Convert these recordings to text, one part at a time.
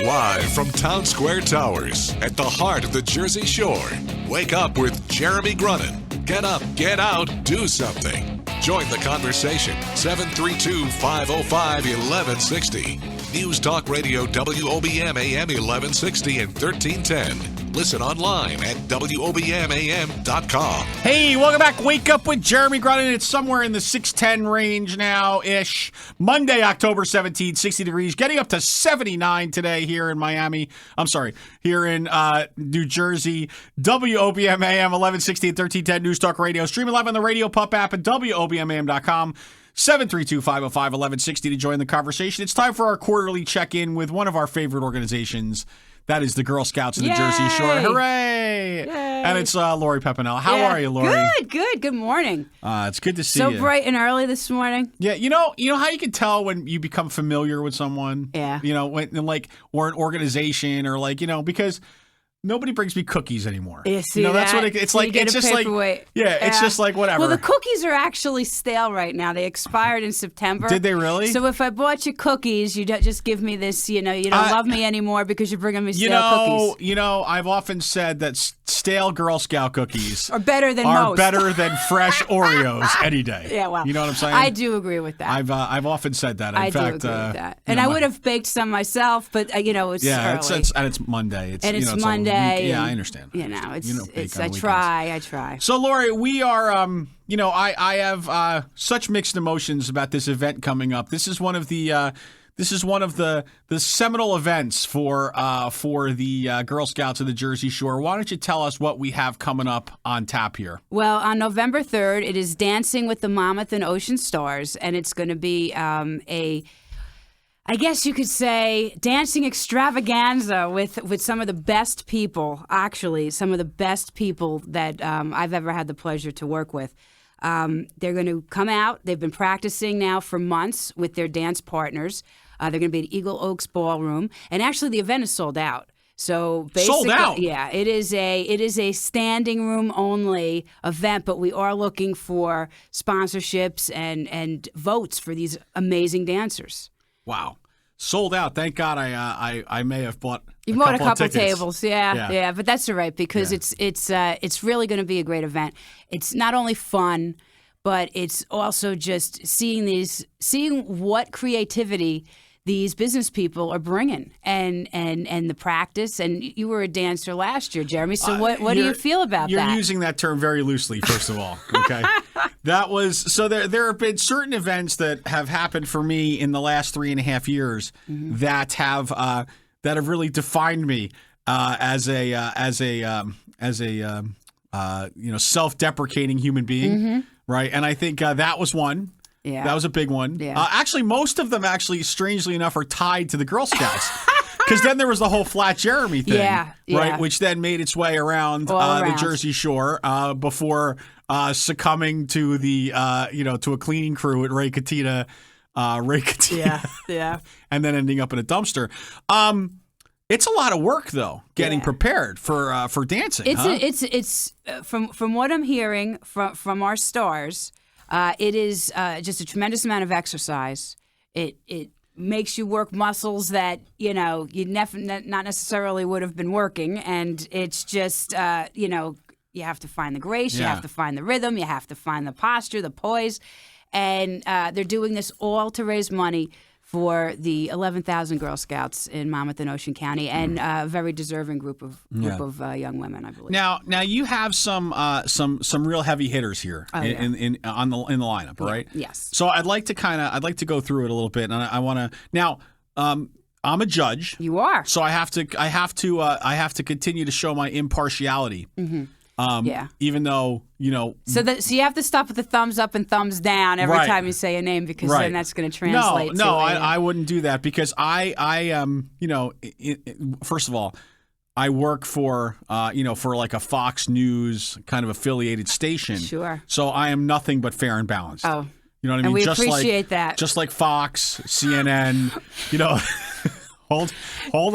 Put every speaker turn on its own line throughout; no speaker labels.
Live from Town Square Towers at the heart of the Jersey Shore. Wake up with Jeremy Grunin. Get up, get out, do something. Join the conversation. 732-505-1160. News Talk Radio WOBM AM 1160 and 1310. Listen online at WOBMAM.com.
Hey, welcome back. Wake up with Jeremy Grunin. It's somewhere in the 610 range now-ish. Monday, October 17th, 60 degrees. Getting up to 79 today here in Miami. I'm sorry, here in New Jersey. WOBM AM 1160 and 1310 News Talk Radio. Streaming live on the Radio Pup app at WOBMAM.com. 732-505-1160 to join the conversation. It's time for our quarterly check-in with one of our favorite organizations. That is the Girl Scouts of the Jersey Shore. Hooray! Yay. And it's Lori Pepenella. How are you, Lori?
Good. Good morning.
It's good to see
you.
So
bright and early this morning.
Yeah, you know how you can tell when you become familiar with someone?
Yeah.
Or an organization or because nobody brings me cookies anymore.
You see
that's what it's
so
like. It's just
paperweight.
It's just like whatever.
Well, the cookies are actually stale right now. They expired in September.
Did they really?
So if I bought you cookies, you just give me this. You don't love me anymore because you're bringing me stale cookies.
I've often said that stale Girl Scout cookies
are better than
fresh Oreos any day.
Yeah, well,
you know what I'm saying?
I do agree with that.
I've often said that. In fact,
do agree with that. And I would have baked some myself, but it's early.
It's Monday. It's
Monday.
Yeah, I understand.
I try.
So, Lori, we are, I have such mixed emotions about this event coming up. This is one of the seminal events for the Girl Scouts of the Jersey Shore. Why don't you tell us what we have coming up on tap here?
Well, on November 3rd, it is Dancing with the Mammoth and Ocean Stars, and it's going to be I guess you could say dancing extravaganza with some of the best people, actually, some of the best people that I've ever had the pleasure to work with. They're going to come out. They've been practicing now for months with their dance partners. They're going to be at Eagle Oaks Ballroom. And actually, the event is sold out. So basically,
sold out?
Yeah, it is a standing room only event, but we are looking for sponsorships and votes for these amazing dancers.
Wow. Sold out. Thank God I may have bought
a couple tables. Yeah. But that's all right because it's really going to be a great event. It's not only fun, but it's also just seeing what creativity these business people are bringing and the practice. And you were a dancer last year, Jeremy. So what do you feel about that?
You're using that term very loosely, first of all. Okay. That was so. There have been certain events that have happened for me in the last 3.5 years that have really defined me as a self-deprecating human being, right? And I think that was one. Yeah. That was a big one.
Yeah.
Actually, most of them strangely enough, are tied to the Girl Scouts. Because then there was the whole Flat Jeremy thing, right? Which then made its way around the Jersey Shore before succumbing to the to a cleaning crew at Ray Katina.
Yeah.
And then ending up in a dumpster. It's a lot of work though, getting prepared for dancing.
It's from what I'm hearing from our stars. It is just a tremendous amount of exercise. It makes you work muscles that you not necessarily would have been working, and it's just you have to find the grace, you have to find the rhythm, you have to find the posture, the poise, and they're doing this all to raise money for the 11,000 Girl Scouts in Monmouth and Ocean County, and a very deserving group of young women, I believe.
Now you have some real heavy hitters here in the lineup, right?
Yes.
So I'd like to go through it a little bit, and I want to now. I'm a judge.
You are.
So I have to continue to show my impartiality.
Mm-hmm.
Even though,
So you have to stop with the thumbs up and thumbs down every time you say a name because then that's going to translate.
No, I wouldn't do that because first of all, I work for like a Fox News kind of affiliated station.
Sure.
So I am nothing but fair and balanced.
Oh.
You know what I mean?
And we appreciate that.
Just like Fox, CNN, Hold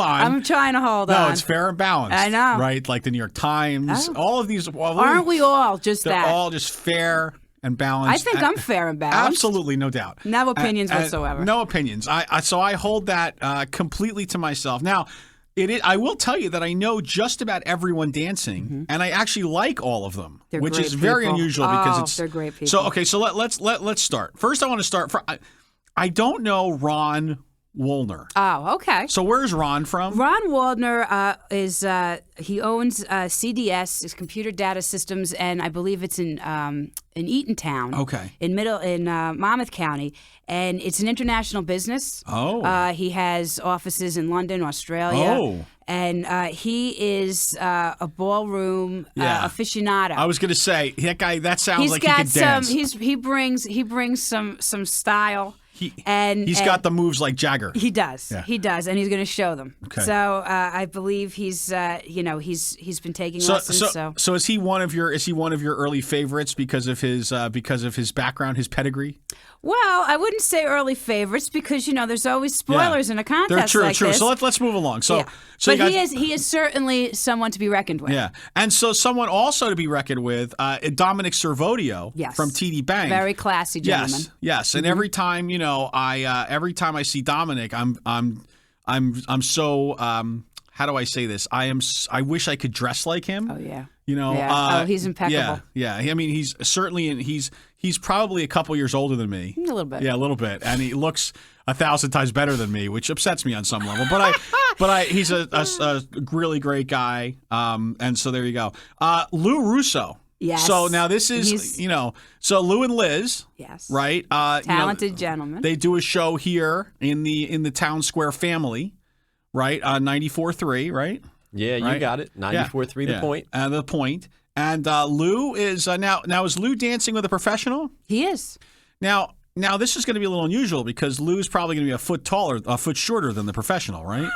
on.
I'm trying to hold on.
No, it's fair and balanced.
I know.
Right? Like the New York Times, all of these.
Aren't we all just
they're
that?
They're all just fair and balanced.
I think I'm fair and balanced.
Absolutely, no doubt.
No opinions whatsoever.
No opinions. So I hold that completely to myself. Now, I will tell you that I know just about everyone dancing, and I actually like all of them,
They're
which
great
is very
people.
unusual because
they're great people.
So okay, so let's start. First, I want to start. I don't know Ron Woolner.
Oh, okay.
So where's Ron from?
Ron Waldner he owns CDS, is Computer Data Systems, and I believe it's in Eatontown.
Okay.
In Monmouth County, and it's an international business.
Oh.
He has offices in London, Australia.
Oh.
And he is a ballroom aficionado.
I was going to say that guy. That sounds
He's
like
got
he could dance.
He brings some style.
He's got the moves like Jagger.
He does.
Yeah.
He does, and he's going to show them.
Okay.
So I believe he's been taking lessons.
So is he one of your early favorites because of his background, his pedigree?
Well, I wouldn't say early favorites because there's always spoilers in a contest
They're
like
true.
this.
So let's move along. So
but he is certainly someone to be reckoned with.
Yeah, and so someone also to be reckoned with, Dominic Servodio from TD Bank.
Very classy gentleman.
Yes. And every time I see Dominic, I'm so how do I say this? I wish I could dress like him.
Oh yeah.
He's
impeccable.
Yeah. I mean, he's certainly he's probably a couple years older than me.
A little bit.
Yeah, a little bit, and he looks 1,000 times better than me, which upsets me on some level. But he's a really great guy. And so there you go. Lou Russo.
Yes.
So now this is so Lou and Liz.
Yes.
Right.
Talented gentlemen.
They do a show here in the Town Square family, right? 94.3, right?
Yeah, you got it. 94.3 The Point.
The Point. And Lou is now is Lou dancing with a professional?
He is.
Now this is going to be a little unusual because Lou's probably going to be a foot shorter than the professional, right?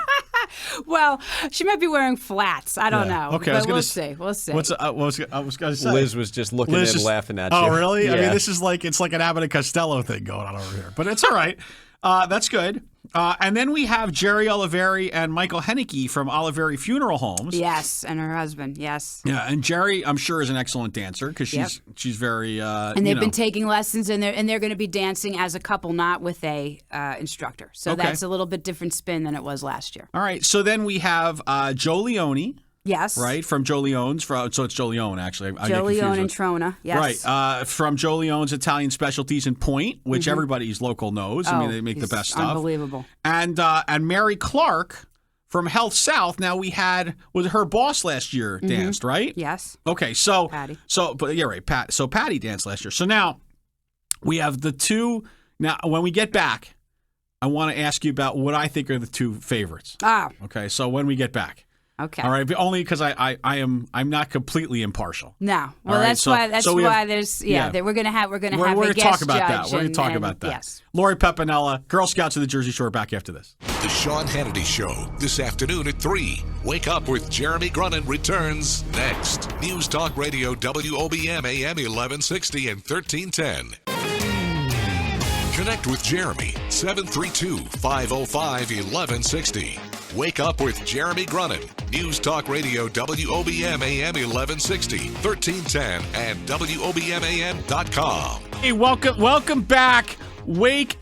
Well, she might be wearing flats. I don't know.
Okay,
but we'll see. We'll see.
I was going to say.
Liz was just looking and laughing at you.
Oh, really?
Yeah.
I mean, this is it's like an Abbott and Costello thing going on over here. But it's all right. That's good. And then we have Jerry Oliveri and Michael Hennicky from Oliveri Funeral Homes.
Yes, and her husband. Yes.
Yeah, and Jerry, I'm sure, is an excellent dancer because she's very.
And they've been taking lessons, and they're going to be dancing as a couple, not with a instructor. So that's a little bit different spin than it was last year.
All right. So then we have Joe Leone.
Yes.
Right, from Joe Leone's. So it's Joe Leone, actually. I
Joe Leone and Trona, yes.
Right, from Joe Leone's Italian Specialties in Point, which everybody's local knows. I mean, they make the best stuff.
Unbelievable.
And Mary Clark from Health South. Now, was her boss last year danced, right?
Yes.
Okay, so.
Patty.
Pat. So Patty danced last year. So now we have the two. Now, when we get back, I want to ask you about what I think are the two favorites. Okay, so when we get back.
Okay.
All right, but only because I'm not completely impartial.
No. Well,
right,
that's why there's we're gonna have a guest
talk about
judge.
that. We're gonna talk about that.
Yes.
Lori Pepenella, Girl Scouts of the Jersey Shore, back after this.
The Sean Hannity Show, this afternoon at 3. Wake up with Jeremy Grunin returns next. News Talk Radio WOBM AM 1160 and 1310. Connect with Jeremy, 732-505-1160. Wake up with Jeremy Grunin. News Talk Radio WOBM AM 1160, 1310, and WOBMAM.com.
Hey, welcome back. Wake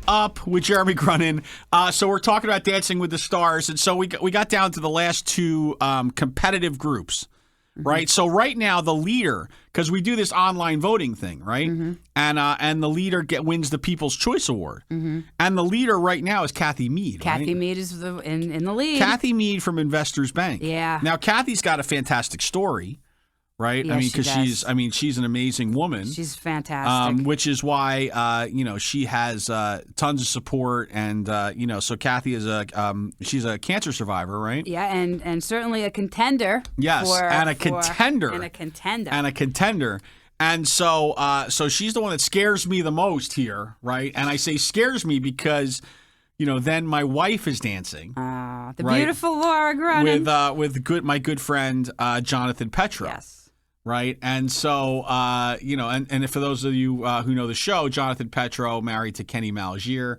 up with Jeremy Grunin. So we're talking about Dancing with the Stars, and so we got down to the last two competitive groups. Right. So right now the leader, because we do this online voting thing, right? And the leader wins the People's Choice Award. And the leader right now is Kathy Mead.
Kathy Mead is in the lead.
Kathy Mead from Investors Bank.
Yeah.
Now Kathy's got a fantastic story. Right,
yes,
I mean, because she's an amazing woman.
She's fantastic,
which is why she has tons of support, and so Kathy is she's a cancer survivor, right?
Yeah, and certainly a contender.
Yes, a contender, and so she's the one that scares me the most here, right? And I say scares me because. Then my wife is dancing.
The beautiful Laura Grunin.
With my good friend Jonathan Petro.
Yes.
Right. And so, and for those of you who know the show, Jonathan Petro married to Kenny Malgier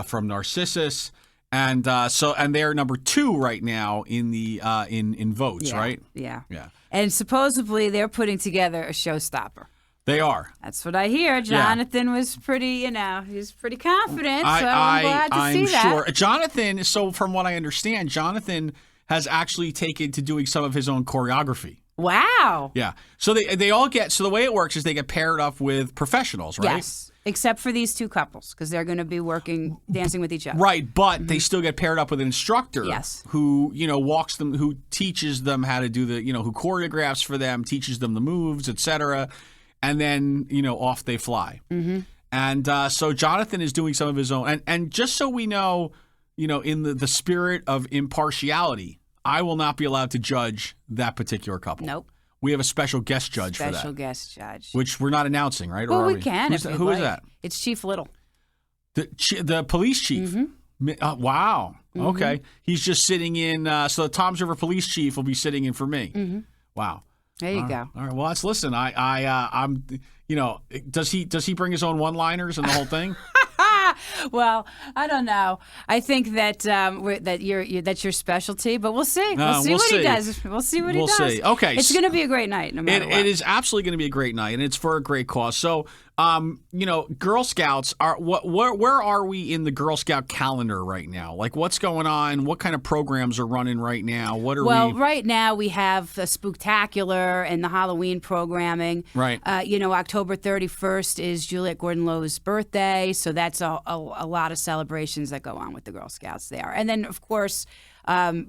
from Narcissus. And they're number 2 right now in the in votes, right?
Yeah.
Yeah.
And supposedly they're putting together a showstopper.
They are.
That's what I hear. Jonathan was pretty, he's pretty confident. So I'm glad to see that.
I'm sure. Jonathan, so from what I understand, Jonathan has actually taken to doing some of his own choreography.
Wow.
Yeah. So they all get, so the way it works is they get paired up with professionals, right?
Yes. Except for these two couples, because they're going to be dancing with each other.
Right, but they still get paired up with an instructor who, walks them, who teaches them how to do who choreographs for them, teaches them the moves, etc. And then, off they fly. Mm-hmm. And so Jonathan is doing some of his own. And just so we know, in the spirit of impartiality, I will not be allowed to judge that particular couple.
Nope.
We have a special guest judge for that.
Special guest judge.
Which we're not announcing, right?
Well,
or
we can.
Who is that?
It's Chief Little.
The police chief? Mm-hmm. Wow. Mm-hmm. Okay. He's just sitting in. So the Toms River police chief will be sitting in for me. Mm-hmm. Wow.
There you go.
All right. Well, let's listen. I'm. Does he bring his own one-liners and the whole thing?
Well, I don't know. I think that that's your specialty, but we'll see. We'll see what he does. We'll see what he does.
We'll see. Okay.
It's going to be a great night, no matter what.
It is absolutely going to be a great night, and it's for a great cause. So, Girl Scouts are where are we in the Girl Scout calendar right now? Like, what's going on? What kind of programs are running right now?
Well, right now we have the Spooktacular and the Halloween programming.
Right.
October 31st is Juliette Gordon-Lowe's birthday, so that's a lot of celebrations that go on with the Girl Scouts there. And then, of course,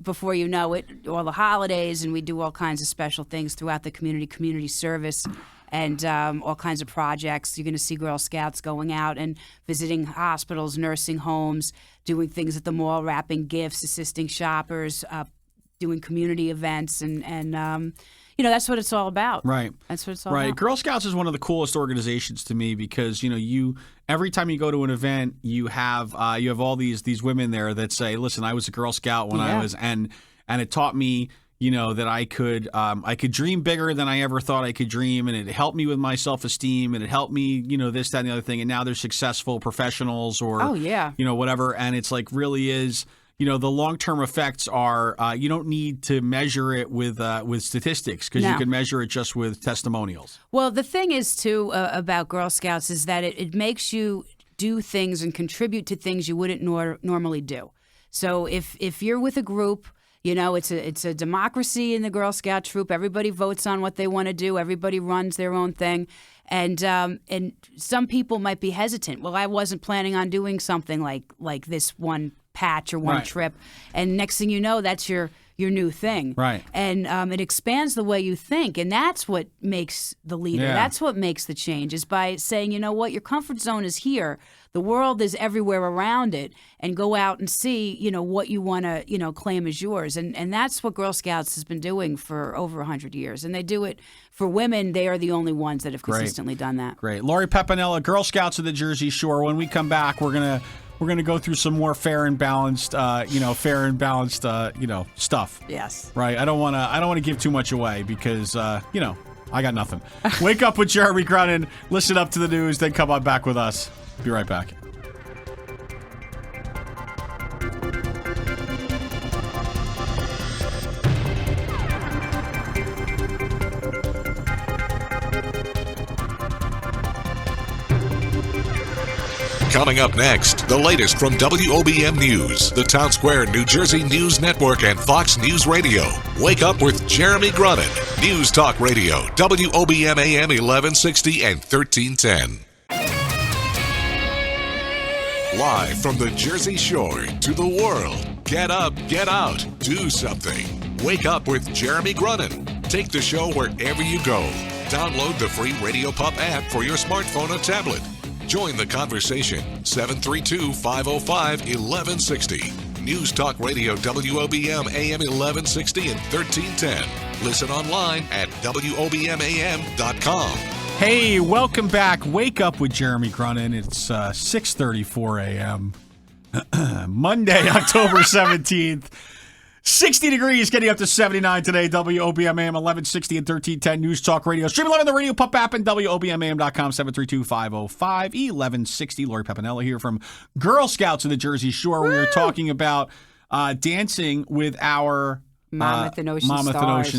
before you know it, all the holidays, and we do all kinds of special things throughout the community service, and all kinds of projects. You're going to see Girl Scouts going out and visiting hospitals, nursing homes, doing things at the mall, wrapping gifts, assisting shoppers, doing community events, and that's what it's all about.
Right.
That's what it's all about.
Right. Girl Scouts is one of the coolest organizations to me because, every time you go to an event, you have all these women there that say, listen, I was a Girl Scout when I was, and it taught me, that I could dream bigger than I ever thought I could dream, and it helped me with my self-esteem, and it helped me, this, that, and the other thing. And now they're successful professionals or, whatever. And it's like really is, the long-term effects are you don't need to measure it with statistics because you can measure it just with testimonials.
Well, the thing is, too, about Girl Scouts is that it makes you do things and contribute to things you wouldn't normally do. So if you're with a group, it's a democracy in the Girl Scout troop. Everybody votes on what they want to do. Everybody runs their own thing. And some people might be hesitant. Well, I wasn't planning on doing something like this one patch or one trip. And next thing you know, that's your new thing.
Right.
And it expands the way you think. And that's what makes the leader.
Yeah.
That's what makes the change, is by saying, you know what, your comfort zone is here. The world is everywhere around it, and go out and see, what you want to, claim as yours. And that's what Girl Scouts has been doing for over 100 years. And they do it for women. They are the only ones that have consistently done that.
Great. Lori Pepenella, Girl Scouts of the Jersey Shore. When we come back, we're gonna go through some more fair and balanced, stuff.
Yes.
Right. I don't want to give too much away because, I got nothing. Wake up with Jeremy Grunin. Listen up to the news. Then come on back with us. Be right back.
Coming up next, the latest from WOBM News, the Town Square, New Jersey News Network, and Fox News Radio. Wake up with Jeremy Grunin. News Talk Radio, WOBM AM 1160 and 1310. Live from the Jersey Shore to the world. Get up, get out, do something. Wake up with Jeremy Grunin. Take the show wherever you go. Download the free Radio Pup app for your smartphone or tablet. Join the conversation, 732-505-1160. News Talk Radio, WOBM AM 1160 and 1310. Listen online at WOBMAM.com.
Hey, welcome back. Wake up with Jeremy Grunin. It's 6:34 a.m. Monday, October 17th. 60 degrees, getting up to 79 today. WOBM AM 1160 and 1310 News Talk Radio. Stream live on the Radio Pup app and WOBMAM.com, 732-505-1160. Lori Pepenella here from Girl Scouts of the Jersey Shore. Woo! We are talking about dancing with our
Monmouth and Ocean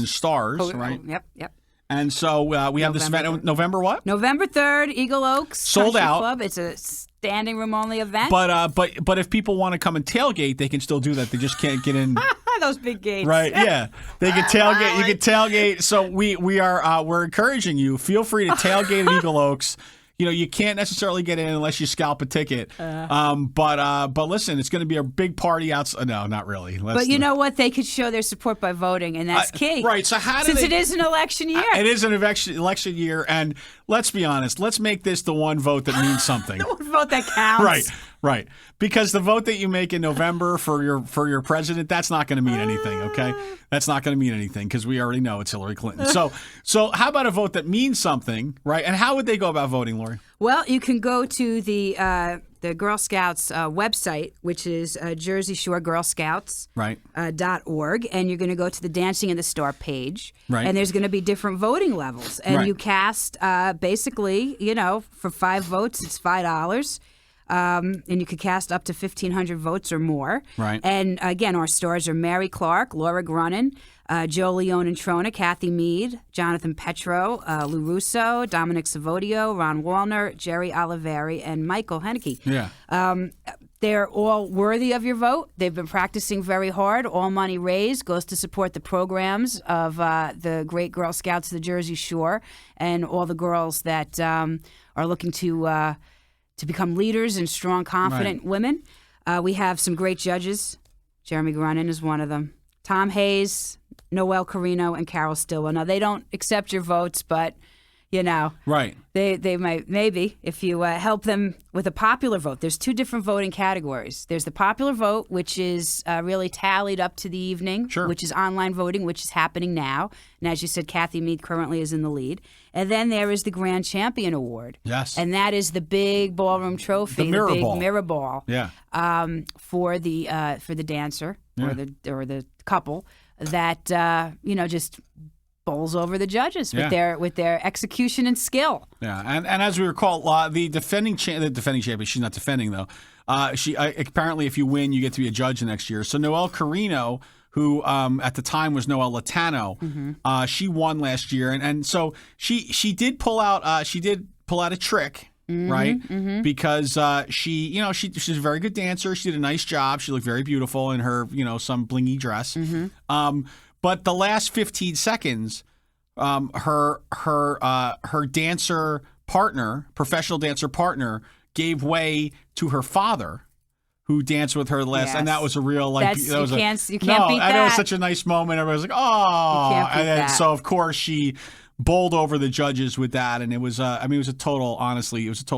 Stars.
Stars, right?
Yep.
And so we have this event November what?
November 3rd, Eagle Oaks
sold
Country
out.
Club. It's a standing room only event.
But if people want to come and tailgate, they can still do that. They just can't get in.
Those big gates.
Right, yeah. They can tailgate. You can tailgate. So we're encouraging you. Feel free to tailgate at Eagle Oaks. You can't necessarily get in unless you scalp a ticket. But listen, it's going to be a big party outside. No, not really.
But you know what? They could show their support by voting, and that's key.
Right. So
since it is an election year,
it is an election year, and let's be honest. Let's make this the one vote that means something.
The one vote that counts.
Right. Because the vote that you make in November for your president, that's not going to mean anything, okay? That's not going to mean anything because we already know it's Hillary Clinton. So how about a vote that means something, right? And how would they go about voting, Lori?
Well, you can go to the Girl Scouts website, which is Jersey Shore Girl Scouts .org, and you're going to go to the Dancing in the Star page, and there's going to be different voting levels, and you cast basically, for 5 votes, it's $5. And you could cast up to 1,500 votes or more.
Right.
And again, our stars are Mary Clark, Laura Grunin, Joe Leone and Trona, Kathy Mead, Jonathan Petro, Lou Russo, Dominic Savodio, Ron Wallner, Jerry Oliveri, and Michael Henneke.
Yeah.
They're all worthy of your vote. They've been practicing very hard. All money raised goes to support the programs of the great Girl Scouts of the Jersey Shore and all the girls that are looking to become leaders and strong, confident women. We have some great judges. Jeremy Grunin is one of them. Tom Hayes, Noelle Carino, and Carol Stillwell. Now, they don't accept your votes, but,
Right.
They might, maybe, if you help them with a popular vote. There's 2 different voting categories. There's the popular vote, which is really tallied up to the evening, which is online voting, which is happening now. And as you said, Kathy Mead currently is in the lead. And then there is the Grand Champion Award.
Yes.
And that is the big ballroom trophy,
the mirror ball.
Mirror ball.
Yeah.
For the dancer or the couple that just bowls over the judges with their execution and skill.
Yeah, and as we recall, the defending champion. She's not defending though. She apparently, if you win, you get to be a judge the next year. So Noelle Carino, who at the time was Noelle Latano, she won last year, and so she did pull out a trick. Right, because she's a very good dancer. She did a nice job. She looked very beautiful in her some blingy dress. But the last 15 seconds, her dancer partner, professional dancer partner, gave way to her father, who danced with her last, and that was a real you can't beat that. I know, it was such a nice moment. Everybody was like, "Oh!" And then, so of course she bowled over the judges with that, and it was it was a total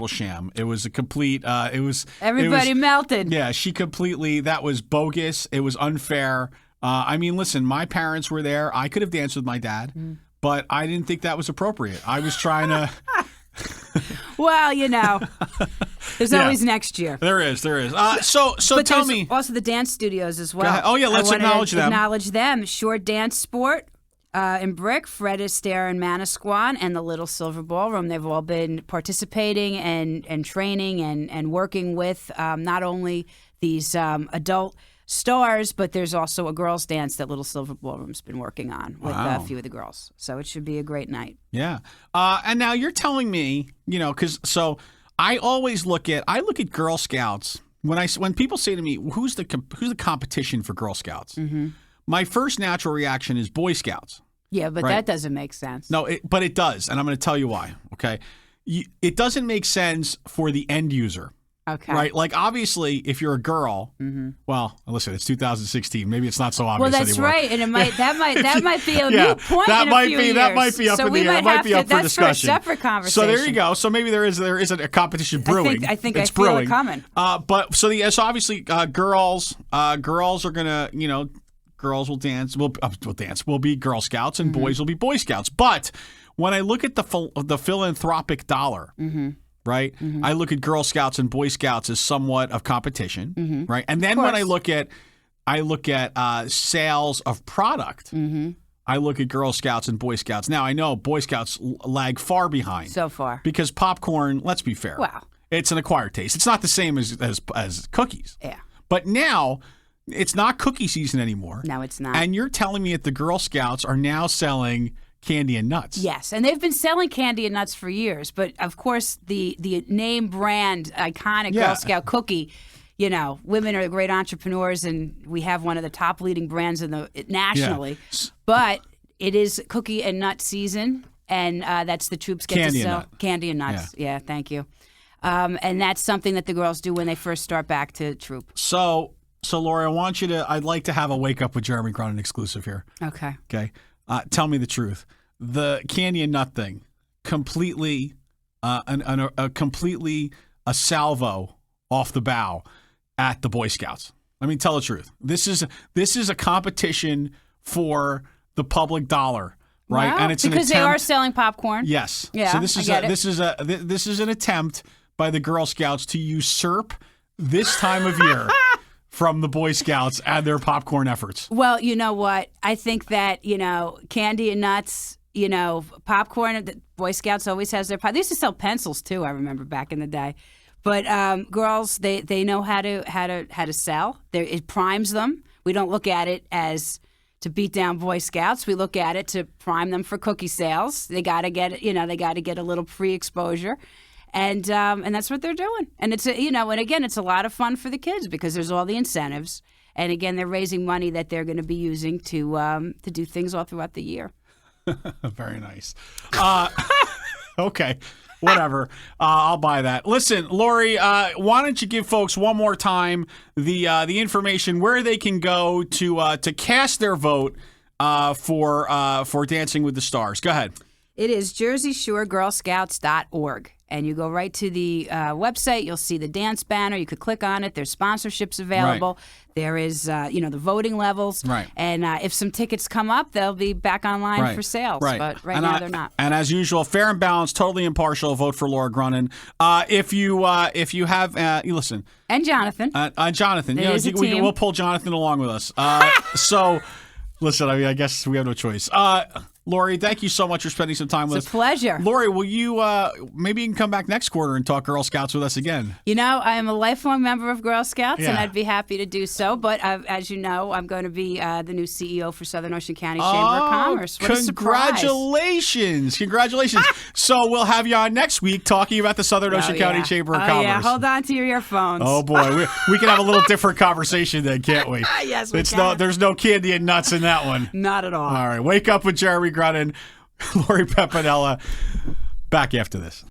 sham. It was a complete everybody
melted.
Yeah, she completely, that was bogus. It was unfair. Listen, my parents were there. I could have danced with my dad, but I didn't think that was appropriate. I was trying to
Well, there's always next year.
There is. So tell me.
Also the dance studios as well.
Oh yeah, let's acknowledge them.
Shore Dance Sport in Brick, Fred Astaire and Manasquan, and the Little Silver Ballroom. They've all been participating and training and working with not only these adult stars, but there's also a girls' dance that Little Silver Ballroom's been working on with a few of the girls. So it should be a great night. Yeah.
And now you're telling me, so I always look at Girl Scouts when people say to me, who's the competition for Girl Scouts? Mm-hmm. My first natural reaction is Boy Scouts.
Yeah, but that doesn't make sense.
No, but it does, and I'm going to tell you why. Okay, it doesn't make sense for the end user.
Okay.
Right? Like, obviously, if you're a girl, well, listen, it's 2016. Maybe it's not so obvious
anymore. Well, that's
anymore.
right, and that might be a new point in a few years.
That might be up in the air. It might be up for discussion.
That's for a separate conversation.
So there you go. So maybe there is a competition brewing.
I think
it's
I feel
brewing.
it coming.
But so obviously girls are gonna girls will dance. Will dance. Will be Girl Scouts, and boys will be Boy Scouts. But when I look at the philanthropic dollar. Right, I look at Girl Scouts and Boy Scouts as somewhat of competition, right? And then when I look at sales of product, I look at Girl Scouts and Boy Scouts. Now I know Boy Scouts lag far behind,
so far,
because popcorn. Let's be fair.
Wow,
it's an acquired taste. It's not the same as cookies.
Yeah,
but now it's not cookie season anymore.
No, it's not.
And you're telling me that the Girl Scouts are now selling candy and nuts.
Yes, and they've been selling candy and nuts for years. But of course, the name brand iconic Girl Scout cookie. Women are great entrepreneurs, and we have one of the top leading brands nationally. Yeah. But it is cookie and nut season, and that's the troops get
candy
to sell.
And nut.
Candy and nuts. Yeah, thank you. And that's something that the girls do when they first start back to troop.
So Lori, I'd like to have a Wake Up with Jeremy Grunin exclusive here.
Okay.
Tell me the truth. The candy and nut thing, completely, completely a salvo off the bow at the Boy Scouts. I mean, tell the truth. This is a competition for the public dollar, right?
Wow,
and it's
because they are selling popcorn.
Yes.
Yeah.
So this is an attempt by the Girl Scouts to usurp this time of year from the Boy Scouts and their popcorn efforts.
Well, you know what? I think that candy and nuts. Popcorn. The Boy Scouts always has their. They used to sell pencils too. I remember back in the day. But girls, they know how to sell. It primes them. We don't look at it as to beat down Boy Scouts. We look at it to prime them for cookie sales. They got to get they got to get a little pre-exposure, and that's what they're doing. And it's and again, it's a lot of fun for the kids because there's all the incentives. And again, they're raising money that they're going to be using to do things all throughout the year.
Very nice. Okay. Whatever. I'll buy that. Listen, Lori, why don't you give folks one more time the information where they can go to cast their vote for Dancing with the Stars. Go ahead.
It is JerseyShoreGirlScouts.org. And you go right to the website. You'll see the dance banner. You could click on it. There's sponsorships available.
Right.
There is, the voting levels.
Right.
And if some tickets come up, they'll be back online for sales.
Right.
But now they're not.
And as usual, fair and balanced, totally impartial. Vote for Laura Grunin. If you have, you listen.
And Jonathan.
Jonathan. We'll pull Jonathan along with us. So, listen. I guess we have no choice. Lori, thank you so much for spending some time with us.
It's a pleasure.
Lori, will you maybe you can come back next quarter and talk Girl Scouts with us again?
I am a lifelong member of Girl Scouts, and I'd be happy to do so. But as you know, I'm going to be the new CEO for Southern Ocean County Chamber of Commerce. What
Congratulations. Congratulations. So we'll have you on next week talking about the Southern Ocean County Chamber of Commerce.
Yeah, hold on to your earphones.
Oh, boy. We can have a little different conversation then, can't we?
Yes, we can.
There's no candy and nuts in that one.
Not at all.
All right. Wake Up with Jeremy Grunin, Lori Pepenella. Back after this.